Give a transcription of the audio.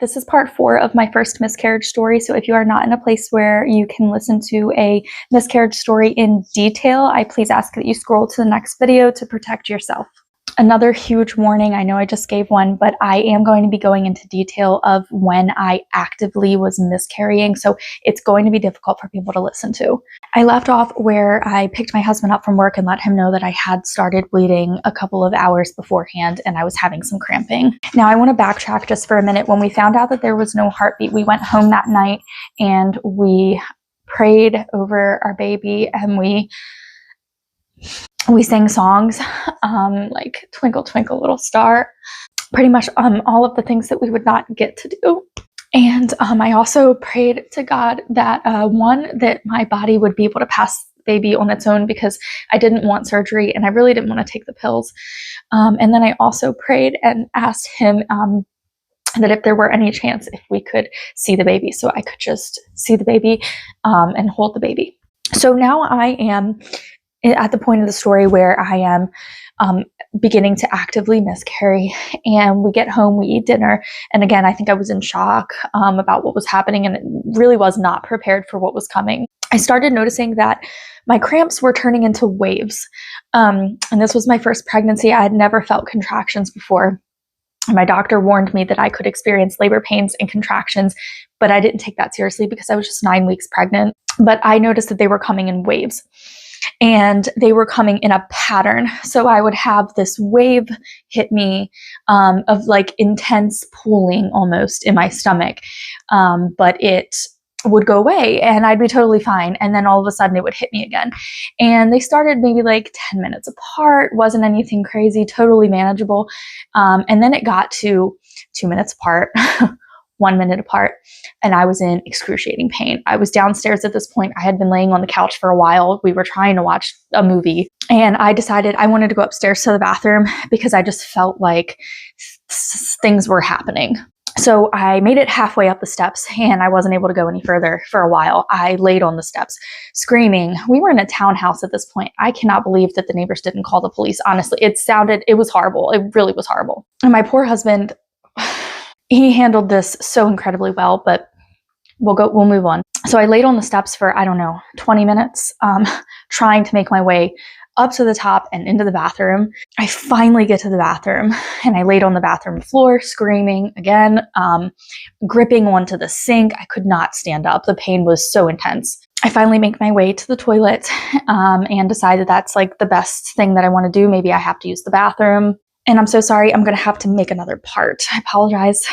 This is part 4 of my first miscarriage story. So if you are not in a place where you can listen to a miscarriage story in detail, I please ask that you scroll to the next video to protect yourself. Another huge warning, I know I just gave one, but I am going to be going into detail of when I actively was miscarrying, so it's going to be difficult for people to listen to. I left off where I picked my husband up from work and let him know that I had started bleeding a couple of hours beforehand and I was having some cramping. Now I want to backtrack just for a minute. When we found out that there was no heartbeat, we went home that night and we prayed over our baby and we sang songs like Twinkle Twinkle Little Star, pretty much all of the things that we would not get to do. And I also prayed to God that that my body would be able to pass the baby on its own, because I didn't want surgery and I really didn't want to take the pills. And then I also prayed and asked him that if there were any chance if we could see the baby, so I could just see the baby and hold the baby. So now I am at the point of the story where I am beginning to actively miscarry, and we get home, we eat dinner, and again, I think I was in shock about what was happening and really was not prepared for what was coming. I started noticing that my cramps were turning into waves, and this was my first pregnancy. I had never felt contractions before. My doctor warned me that I could experience labor pains and contractions, but I didn't take that seriously because I was just 9 weeks pregnant. But I noticed that they were coming in waves. And they were coming in a pattern. So I would have this wave hit me of like intense pulling almost in my stomach. But it would go away and I'd be totally fine. And then all of a sudden it would hit me again. And they started maybe like 10 minutes apart. Wasn't anything crazy, totally manageable. And then it got to 2 minutes apart. 1 minute apart, and I was in excruciating pain. I was downstairs at this point. I had been laying on the couch for a while. We were trying to watch a movie, and I decided I wanted to go upstairs to the bathroom because I just felt like things were happening. So I made it halfway up the steps and I wasn't able to go any further for a while. I laid on the steps screaming. We were in a townhouse at this point. I cannot believe that the neighbors didn't call the police. Honestly, it was horrible. It really was horrible. And my poor husband, he handled this so incredibly well, but we'll move on. So I laid on the steps for, I don't know, 20 minutes, trying to make my way up to the top and into the bathroom. I finally get to the bathroom and I laid on the bathroom floor screaming again, gripping onto the sink. I could not stand up. The pain was so intense. I finally make my way to the toilet and decided that's like the best thing that I want to do. Maybe I have to use the bathroom. And I'm so sorry, I'm going to have to make another part. I apologize.